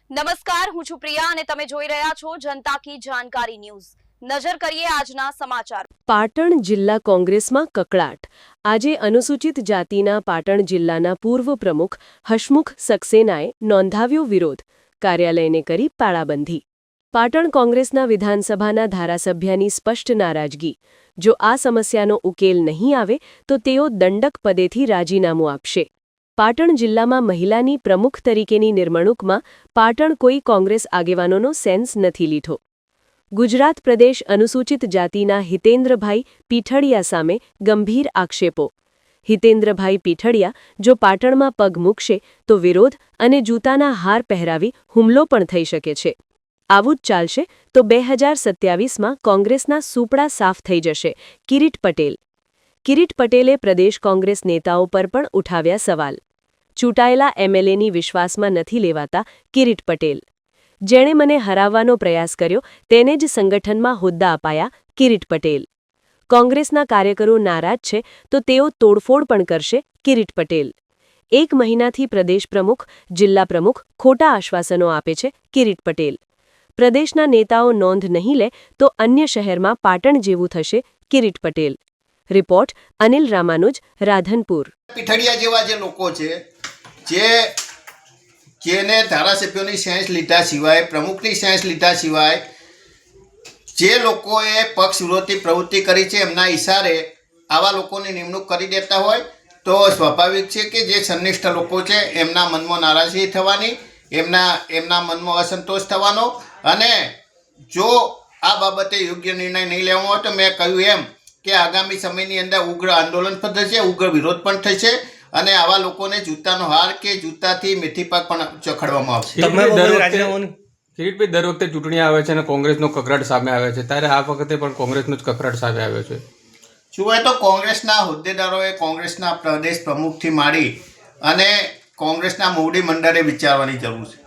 નમસ્કાર, હું છું પ્રિયા અને તમે જોઈ રહ્યા છો જનતા કી જાણકારી ન્યૂઝ। નજર કરીએ આજના સમાચાર। પાટણ જિલ્લા કોંગ્રેસમાં કકળાટ। આજે અનુસૂચિત જાતિના પાટણ જિલ્લાના પૂર્વ પ્રમુખ હસમુખ સક્સેનાએ નોંધાવ્યો વિરોધ। કાર્યાલયને કરી તાળાબંધી। પાટણ કોંગ્રેસના વિધાનસભાના ધારાસભ્યની સ્પષ્ટ નારાજગી। જો આ સમસ્યાનો ઉકેલ નહીં આવે તો તેઓ દંડક પદેથી રાજીનામું આપશે। પાટણ જિલ્લામાં મહિલાની પ્રમુખ તરીકેની નિમણૂકમાં પાટણ કોઈ કોંગ્રેસ આગેવાનોનો સેન્સ નથી લીધો। ગુજરાત પ્રદેશ અનુસૂચિત જાતિના હિતેન્દ્રભાઈ પીઠડિયા સામે ગંભીર આક્ષેપો। હિતેન્દ્રભાઈ પીઠડિયા જો પાટણમાં પગ મૂકશે તો વિરોધ અને જૂતાના હાર પહેરાવી હુમલો પણ થઈ શકે છે। આવું જ ચાલશે તો 2027માં કોંગ્રેસના સૂપડા સાફ થઈ જશે। કિરીટ પટેલ। કિરીટ પટેલે પ્રદેશ કોંગ્રેસ નેતાઓ પર પણ ઉઠાવ્યા સવાલ। ચૂંટાયેલા એમએલએની વિશ્વાસમાં નથી લેવાતા કિરીટ પટેલ। જેણે મને હરાવવાનો પ્રયાસ કર્યો તેને જ સંગઠનમાં હોદ્દા અપાયા કિરીટ પટેલ। કોંગ્રેસના કાર્યકરો નારાજ છે તો તેઓ તોડફોડ પણ કરશે કિરીટ પટેલ। 1 મહિનાથી પ્રદેશ પ્રમુખ જિલ્લા પ્રમુખ ખોટા આશ્વાસનો આપે છે કિરીટ પટેલ। પ્રદેશના નેતાઓ નોંધ નહીં લે તો અન્ય શહેરમાં પાટણ જેવું થશે કિરીટ પટેલ। રિપોર્ટ અનિલ રામાનુજ, રાધનપુર। પીઠડિયા જેવા જે લોકો છે જેને ધારાસભ્યોની સેન્સ લીધા સિવાય પ્રમુખની સેન્સ લીધા સિવાય જે લોકોએ પક્ષ વિરોધી પ્રવૃત્તિ કરી છે એમના ઇશારે આવા લોકોની નિમણૂક કરી દેતા હોય તો સ્વાભાવિક છે કે જે સંનિષ્ઠ લોકો છે એમના મનમાં નારાજગી થવાની, એમના મનમાં અસંતોષ થવાનો અને જો આ બાબતે યોગ્ય નિર્ણય નહીં લેવાનો હોય તો મેં કહ્યું એમ કે આગામી સમયની અંદર ઉગ્ર આંદોલન પણ થશે, ઉગ્ર વિરોધ પણ થશે અને આવા લોકોને જૂતાનો હાર કે જૂતાથી મેથી પાક પણ ચખડવામાં આવશે। કિરીટભાઈ, દર વખતે ચૂંટણી આવે છે અને કોંગ્રેસનો કકરાટ સામે આવે છે, ત્યારે આ વખતે પણ કોંગ્રેસનો જ કકરાટ સામે આવ્યો છે। જુઓ તો કોંગ્રેસના હોદ્દેદારોએ કોંગ્રેસના પ્રદેશ પ્રમુખથી માંડી અને કોંગ્રેસના મોવડી મંડળે વિચારવાની જરૂર છે।